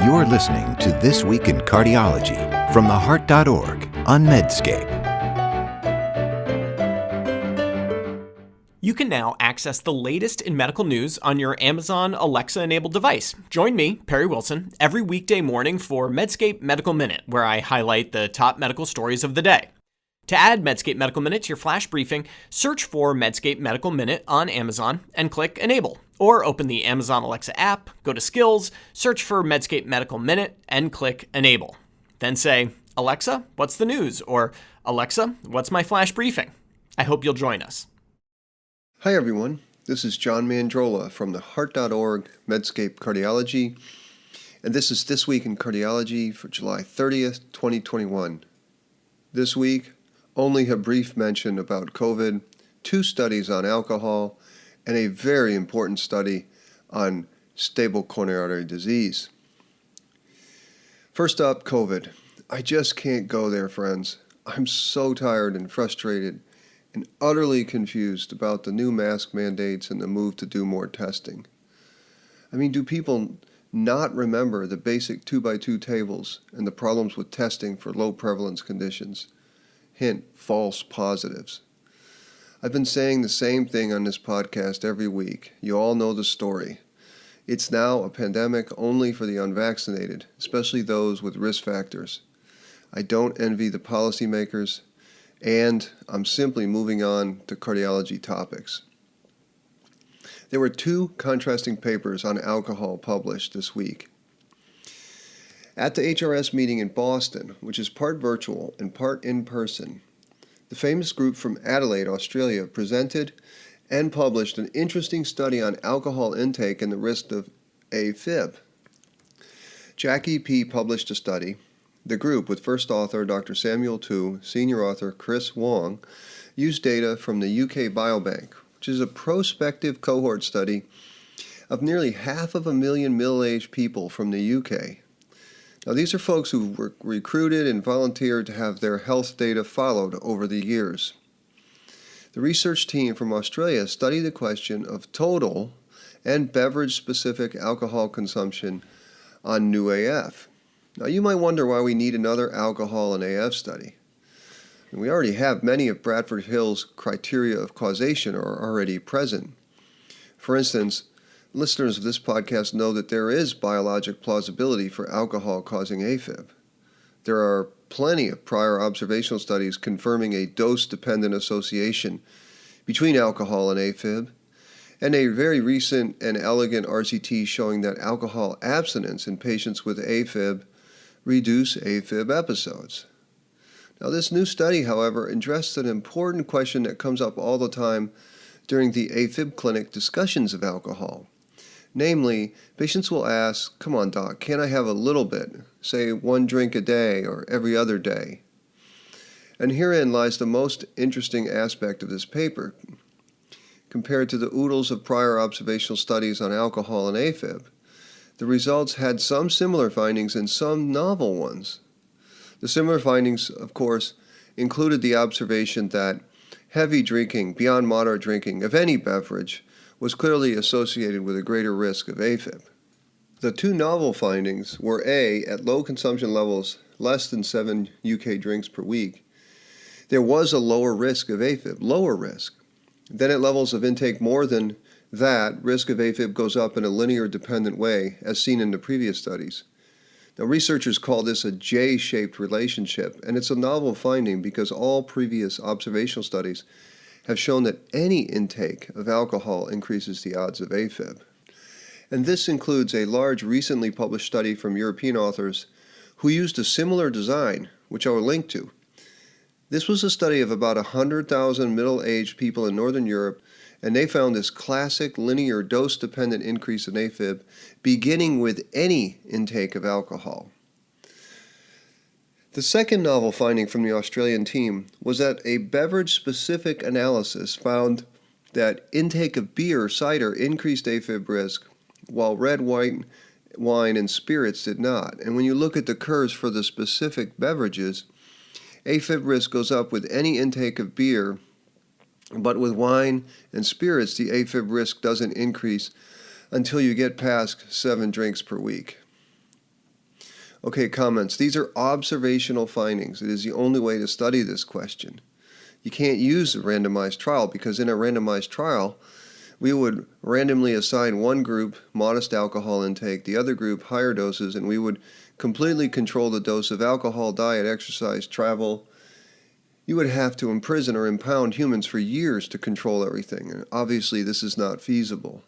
You're listening to This Week in Cardiology from theheart.org on Medscape. You can now access the latest in medical news on your Amazon Alexa-enabled device. Join me, Perry Wilson, every weekday morning for Medscape Medical Minute, where I highlight the top medical stories of the day. To add Medscape Medical Minute to your flash briefing, search for Medscape Medical Minute on Amazon and click Enable. Or open the Amazon Alexa app, go to Skills, search for Medscape Medical Minute, and click Enable. Then say, Alexa, what's the news? Or Alexa, what's my flash briefing? I hope you'll join us. Hi everyone, this is John Mandrola from theheart.org Medscape Cardiology, and this is This Week in Cardiology for July 30th, 2021. This week, only a brief mention about COVID, 2 studies on alcohol, and a very important study on stable coronary artery disease. First up, COVID. I just can't go there, friends. I'm so tired and frustrated and utterly confused about the new mask mandates and the move to do more testing. I mean, do people not remember the basic 2x2 tables and the problems with testing for low prevalence conditions? Hint, false positives. I've been saying the same thing on this podcast every week. You all know the story. It's now a pandemic only for the unvaccinated, especially those with risk factors. I don't envy the policymakers, and I'm simply moving on to cardiology topics. There were 2 contrasting papers on alcohol published this week. At the HRS meeting in Boston, which is part virtual and part in person, the famous group from Adelaide, Australia, presented and published an interesting study on alcohol intake and the risk of AFib. Jackie P. published a study. The group, with first author Dr. Samuel Tu, senior author Chris Wong, used data from the UK Biobank, which is a prospective cohort study of nearly 500,000 middle-aged people from the UK. Now, these are folks who were recruited and volunteered to have their health data followed over the years. The research team from Australia studied the question of total and beverage-specific alcohol consumption on new AF. Now, you might wonder why we need another alcohol and AF study. And we already have many of Bradford Hill's criteria of causation are already present. For instance, listeners of this podcast know that there is biologic plausibility for alcohol causing AFib. There are plenty of prior observational studies confirming a dose-dependent association between alcohol and AFib, and a very recent and elegant RCT showing that alcohol abstinence in patients with AFib reduce AFib episodes. Now, this new study, however, addressed an important question that comes up all the time during the AFib clinic discussions of alcohol. Namely, patients will ask, come on doc, can't I have a little bit, say 1 drink a day or every other day? And herein lies the most interesting aspect of this paper. Compared to the oodles of prior observational studies on alcohol and AFib, the results had some similar findings and some novel ones. The similar findings, of course, included the observation that heavy drinking, beyond moderate drinking, of any beverage, was clearly associated with a greater risk of AFib. The 2 novel findings were A, at low consumption levels less than 7 UK drinks per week, there was a lower risk of AFib, lower risk. Then at levels of intake more than that, risk of AFib goes up in a linear dependent way, as seen in the previous studies. Now, researchers call this a J-shaped relationship, and it's a novel finding because all previous observational studies have shown that any intake of alcohol increases the odds of AFib. And this includes a large recently published study from European authors who used a similar design, which I will link to. This was a study of about 100,000 middle-aged people in Northern Europe, and they found this classic linear dose-dependent increase in AFib beginning with any intake of alcohol. The second novel finding from the Australian team was that a beverage-specific analysis found that intake of beer or cider increased AFib risk, while red wine and spirits did not. And when you look at the curves for the specific beverages, AFib risk goes up with any intake of beer, but with wine and spirits, the AFib risk doesn't increase until you get past 7 drinks per week. Okay, comments. These are observational findings. It is the only way to study this question. You can't use a randomized trial because in a randomized trial, we would randomly assign one group modest alcohol intake, the other group higher doses, and we would completely control the dose of alcohol, diet, exercise, travel. You would have to imprison or impound humans for years to control everything, and obviously this is not feasible.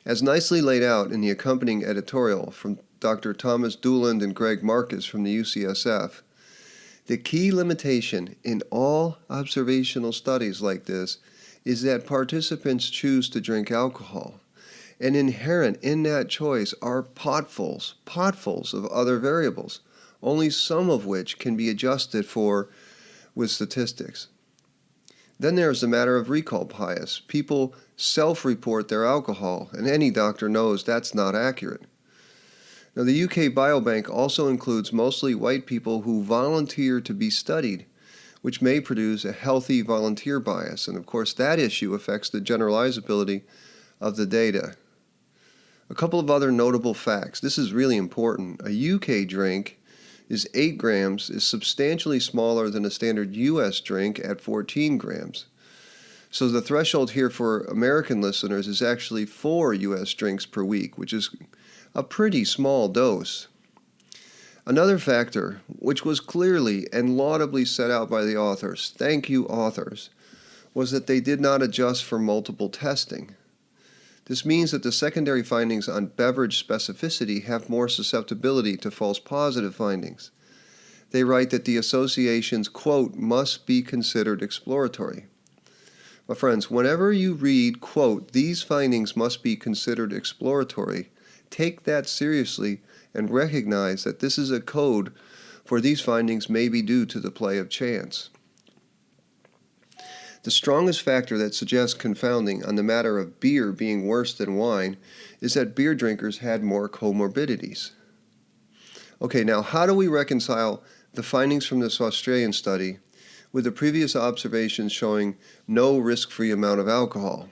As nicely laid out in the accompanying editorial from Dr. Thomas Dooland and Greg Marcus from the UCSF, the key limitation in all observational studies like this is that participants choose to drink alcohol. And inherent in that choice are potfuls of other variables, only some of which can be adjusted for with statistics. Then there's the matter of recall bias. People self-report their alcohol, and any doctor knows that's not accurate. Now, the UK Biobank also includes mostly white people who volunteer to be studied, which may produce a healthy volunteer bias, and of course that issue affects the generalizability of the data. A couple of other notable facts. This is really important. A UK drink is 8 grams, is substantially smaller than a standard US drink at 14 grams. So the threshold here for American listeners is actually 4 US drinks per week, which is a pretty small dose. Another factor, which was clearly and laudably set out by the authors, thank you authors, was that they did not adjust for multiple testing. This means that the secondary findings on beverage specificity have more susceptibility to false positive findings. They write that the associations, quote, must be considered exploratory. My friends, whenever you read, quote, these findings must be considered exploratory, take that seriously and recognize that this is a code for these findings may be due to the play of chance. The strongest factor that suggests confounding on the matter of beer being worse than wine is that beer drinkers had more comorbidities. Okay, now how do we reconcile the findings from this Australian study with the previous observations showing no risk-free amount of alcohol?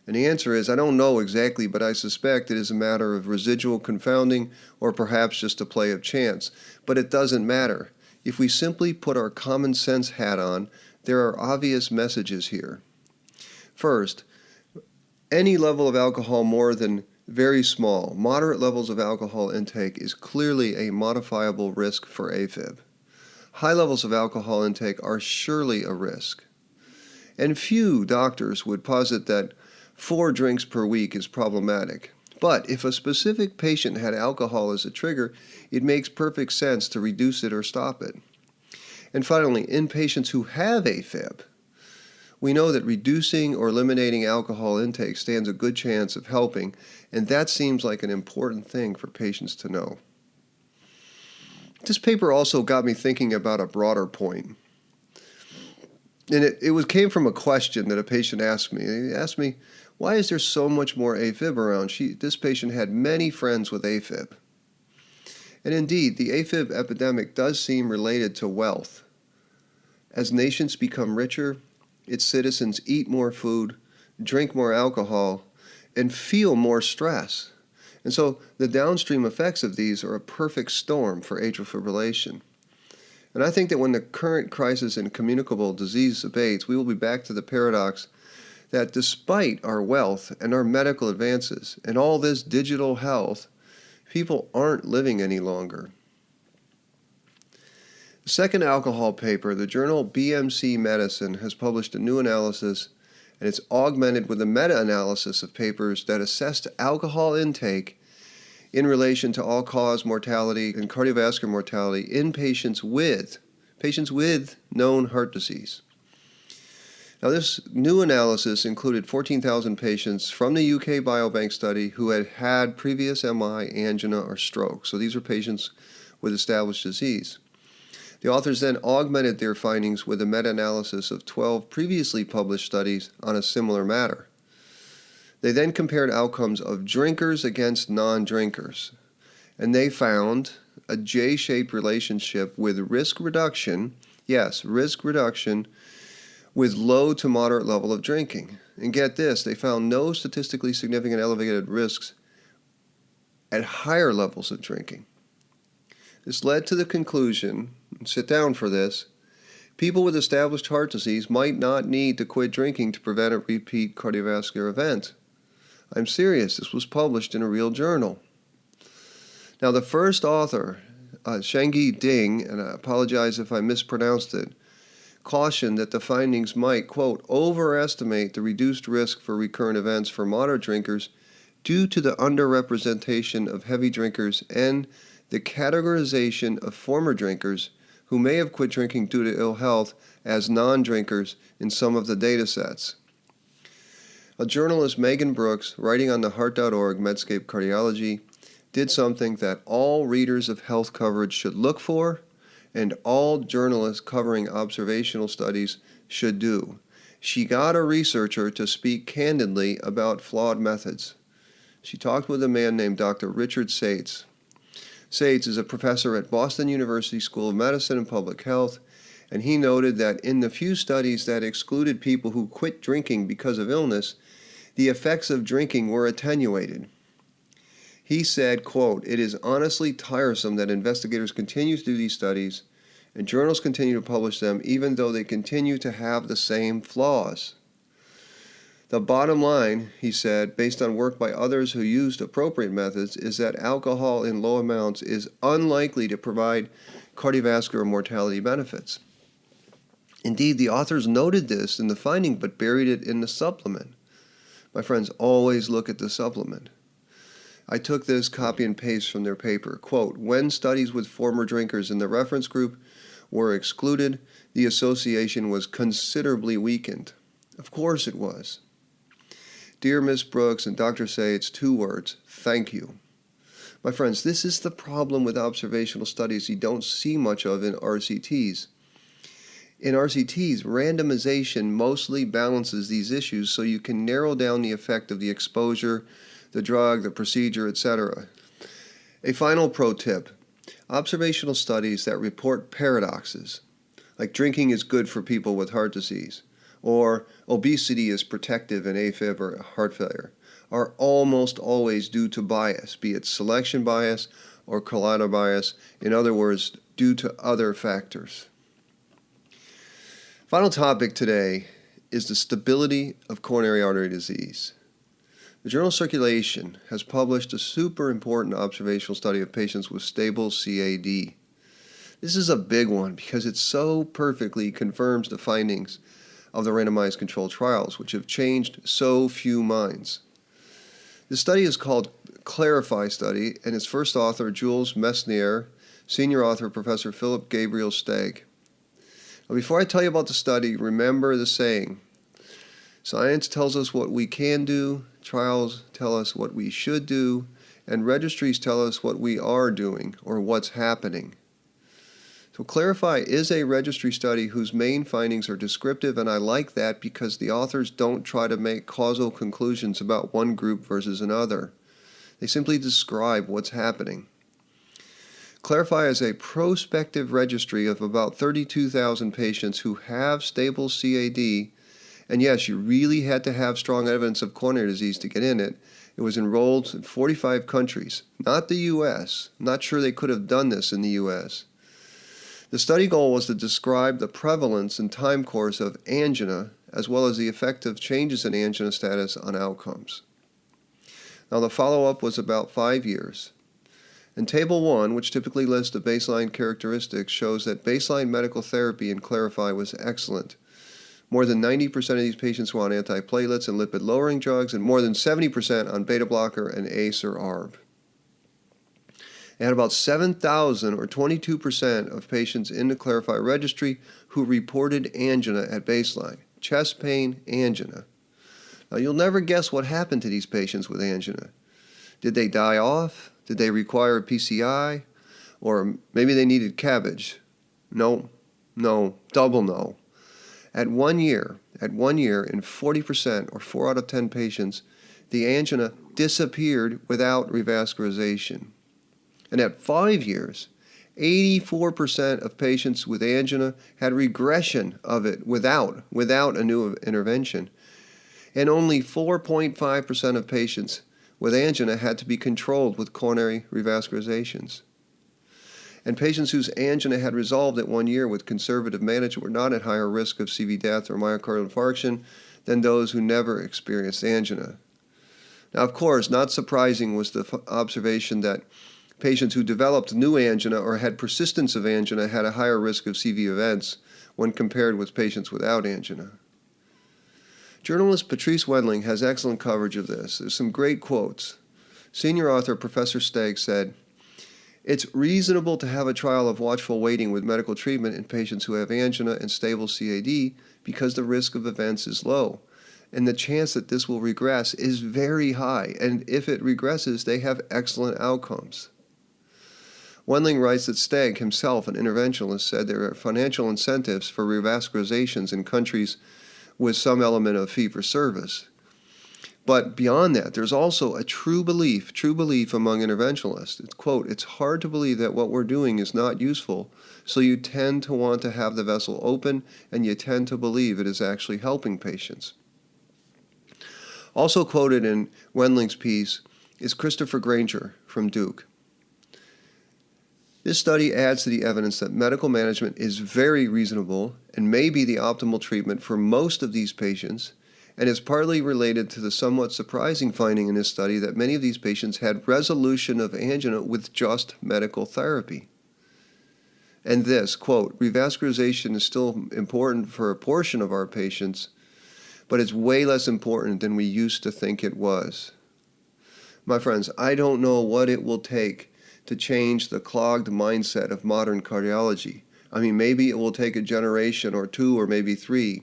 And the answer is, I don't know exactly, but I suspect it is a matter of residual confounding or perhaps just a play of chance. But it doesn't matter. If we simply put our common sense hat on, there are obvious messages here. First, any level of alcohol more than very small, moderate levels of alcohol intake is clearly a modifiable risk for AFib. High levels of alcohol intake are surely a risk. And few doctors would posit that 4 drinks per week is problematic. But if a specific patient had alcohol as a trigger, it makes perfect sense to reduce it or stop it. And finally, in patients who have AFib, we know that reducing or eliminating alcohol intake stands a good chance of helping, and that seems like an important thing for patients to know. This paper also got me thinking about a broader point. And it came from a question that a patient asked me. He asked me, why is there so much more AFib around? This patient had many friends with AFib. And indeed, the AFib epidemic does seem related to wealth. As nations become richer, its citizens eat more food, drink more alcohol, and feel more stress. And so the downstream effects of these are a perfect storm for atrial fibrillation. And I think that when the current crisis in communicable disease abates, we will be back to the paradox that despite our wealth and our medical advances and all this digital health, people aren't living any longer. The second alcohol paper, the journal BMC Medicine, has published a new analysis, and it's augmented with a meta-analysis of papers that assessed alcohol intake in relation to all-cause mortality and cardiovascular mortality in patients with known heart disease. Now, this new analysis included 14,000 patients from the UK Biobank study who had had previous MI, angina, or stroke. So these are patients with established disease. The authors then augmented their findings with a meta-analysis of 12 previously published studies on a similar matter. They then compared outcomes of drinkers against non-drinkers, and they found a J-shaped relationship with risk reduction, yes, risk reduction, with low to moderate level of drinking. And get this, they found no statistically significant elevated risks at higher levels of drinking. This led to the conclusion, and sit down for this, people with established heart disease might not need to quit drinking to prevent a repeat cardiovascular event. I'm serious, this was published in a real journal. Now the first author, Shangyi Ding, and I apologize if I mispronounced it, cautioned that the findings might, quote, overestimate the reduced risk for recurrent events for moderate drinkers due to the underrepresentation of heavy drinkers and the categorization of former drinkers who may have quit drinking due to ill health as non-drinkers in some of the data sets. A journalist, Megan Brooks, writing on the Heart.org Medscape Cardiology, did something that all readers of health coverage should look for and all journalists covering observational studies should do. She got a researcher to speak candidly about flawed methods. She talked with a man named Dr. Richard Sates. Sates is a professor at Boston University School of Medicine and Public Health, and he noted that in the few studies that excluded people who quit drinking because of illness, the effects of drinking were attenuated. He said, quote, "It is honestly tiresome that investigators continue to do these studies and journals continue to publish them even though they continue to have the same flaws. The bottom line," he said, based on work by others who used appropriate methods, is that alcohol in low amounts is unlikely to provide cardiovascular mortality benefits. Indeed, the authors noted this in the finding but buried it in the supplement. My friends, always look at the supplement. I took this copy and paste from their paper. Quote, "When studies with former drinkers in the reference group were excluded, the association was considerably weakened." Of course it was. Dear Ms. Brooks and Dr. Sates, 2 words, thank you. My friends, this is the problem with observational studies you don't see much of in RCTs. In RCTs, randomization mostly balances these issues so you can narrow down the effect of the exposure, the drug, the procedure, etc. A final pro tip, observational studies that report paradoxes, like drinking is good for people with heart disease, or obesity is protective in AFib or heart failure, are almost always due to bias, be it selection bias or collider bias, in other words, due to other factors. Final topic today is the stability of coronary artery disease. The journal Circulation has published a super important observational study of patients with stable CAD. This is a big one because it so perfectly confirms the findings of the randomized controlled trials, which have changed so few minds. The study is called Clarify Study, and its first author, Jules Mesnier, senior author, Professor Philip Gabriel Stagg. Now, before I tell you about the study, remember the saying, science tells us what we can do, trials tell us what we should do, and registries tell us what we are doing or what's happening. So Clarify is a registry study whose main findings are descriptive, and I like that because the authors don't try to make causal conclusions about one group versus another. They simply describe what's happening. Clarify is a prospective registry of about 32,000 patients who have stable CAD, and yes, you really had to have strong evidence of coronary disease to get in it. It was enrolled in 45 countries, not the U.S. I'm not sure they could have done this in the U.S. The study goal was to describe the prevalence and time course of angina, as well as the effect of changes in angina status on outcomes. Now, the follow-up was about 5 years. And Table 1, which typically lists the baseline characteristics, shows that baseline medical therapy in Clarify was excellent. More than 90% of these patients were on antiplatelets and lipid-lowering drugs, and more than 70% on beta blocker and ACE or ARB. They had about 7,000 or 22% of patients in the Clarify registry who reported angina at baseline, chest pain, angina. Now, you'll never guess what happened to these patients with angina. Did they die off? Did they require a PCI? Or maybe they needed cabbage? No, double no. At 1 year, in 40% or 4 out of 10 patients, the angina disappeared without revascularization. And at 5 years, 84% of patients with angina had regression of it without a new intervention. And only 4.5% of patients with angina had to be controlled with coronary revascularizations. And patients whose angina had resolved at 1 year with conservative management were not at higher risk of CV death or myocardial infarction than those who never experienced angina. Now, of course, not surprising was the observation that patients who developed new angina or had persistence of angina had a higher risk of CV events when compared with patients without angina. Journalist Patrice Wendling has excellent coverage of this. There's some great quotes. Senior author Professor Stagg said, "It's reasonable to have a trial of watchful waiting with medical treatment in patients who have angina and stable CAD because the risk of events is low, and the chance that this will regress is very high, and if it regresses, they have excellent outcomes." Wendling writes that Stagg, himself an interventionalist, said there are financial incentives for revascularizations in countries with some element of fee-for-service. But beyond that, there's also a true belief among interventionalists. It's, quote, "It's hard to believe that what we're doing is not useful, so you tend to want to have the vessel open, and you tend to believe it is actually helping patients." Also quoted in Wendling's piece is Christopher Granger from Duke. This study adds to the evidence that medical management is very reasonable and may be the optimal treatment for most of these patients, and is partly related to the somewhat surprising finding in this study that many of these patients had resolution of angina with just medical therapy. And this, quote, "Revascularization is still important for a portion of our patients, but it's way less important than we used to think it was." My friends, I don't know what it will take to change the clogged mindset of modern cardiology. I mean, maybe it will take a generation or two or maybe three.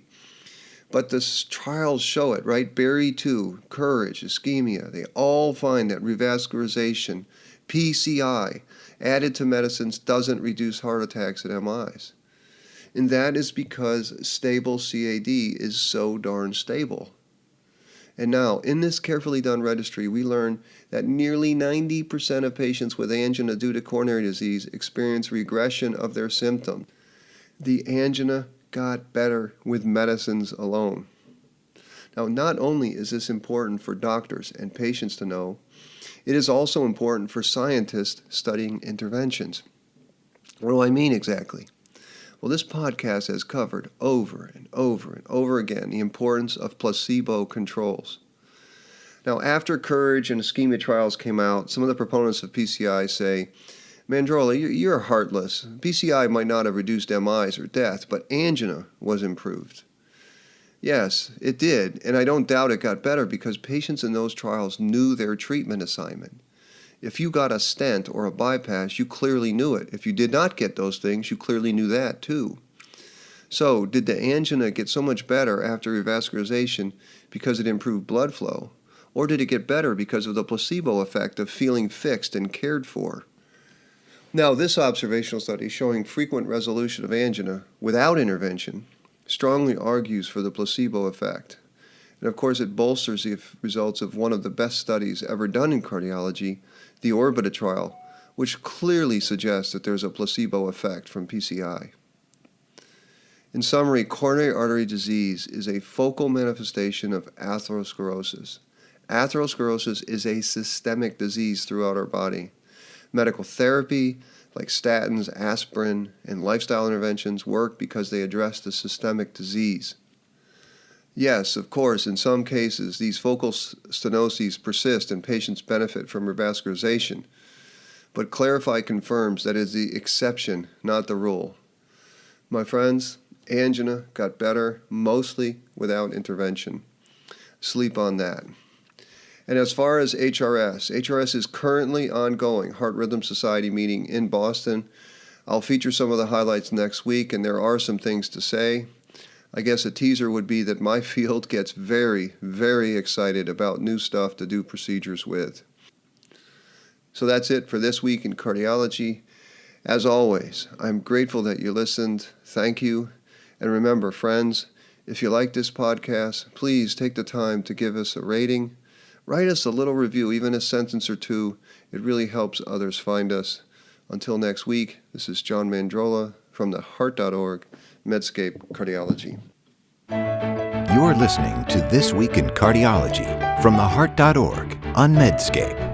But the trials show it, right? Berry 2, Courage, Ischemia, they all find that revascularization, PCI, added to medicines doesn't reduce heart attacks and MIs. And that is because stable CAD is so darn stable. And now, in this carefully done registry, we learn that nearly 90% of patients with angina due to coronary disease experience regression of their symptom. The angina got better with medicines alone. Now, not only is this important for doctors and patients to know, it is also important for scientists studying interventions. What do I mean exactly? Well, this podcast has covered over and over and over again the importance of placebo controls. Now, after Courage and Ischemia trials came out, some of the proponents of PCI say, "Mandrola, you're heartless. PCI might not have reduced MIs or death, but angina was improved." Yes, it did, and I don't doubt it got better because patients in those trials knew their treatment assignment. If you got a stent or a bypass, you clearly knew it. If you did not get those things, you clearly knew that too. So, did the angina get so much better after revascularization because it improved blood flow? Or did it get better because of the placebo effect of feeling fixed and cared for? Now, this observational study showing frequent resolution of angina without intervention strongly argues for the placebo effect. And of course, it bolsters the results of one of the best studies ever done in cardiology, the Orbita trial, which clearly suggests that there's a placebo effect from PCI. In summary, coronary artery disease is a focal manifestation of atherosclerosis. Atherosclerosis is a systemic disease throughout our body. Medical therapy, like statins, aspirin, and lifestyle interventions work because they address the systemic disease. Yes, of course, in some cases, these focal stenoses persist and patients benefit from revascularization. But Clarify confirms that it is the exception, not the rule. My friends, angina got better mostly without intervention. Sleep on that. And as far as HRS is currently ongoing, Heart Rhythm Society meeting in Boston. I'll feature some of the highlights next week, and there are some things to say. I guess a teaser would be that my field gets very, very excited about new stuff to do procedures with. So that's it for this week in cardiology. As always, I'm grateful that you listened. Thank you. And remember, friends, if you like this podcast, please take the time to give us a rating. Write us a little review, even a sentence or two. It really helps others find us. Until next week, this is John Mandrola from the Heart.org, Medscape Cardiology. You're listening to This Week in Cardiology from the Heart.org on Medscape.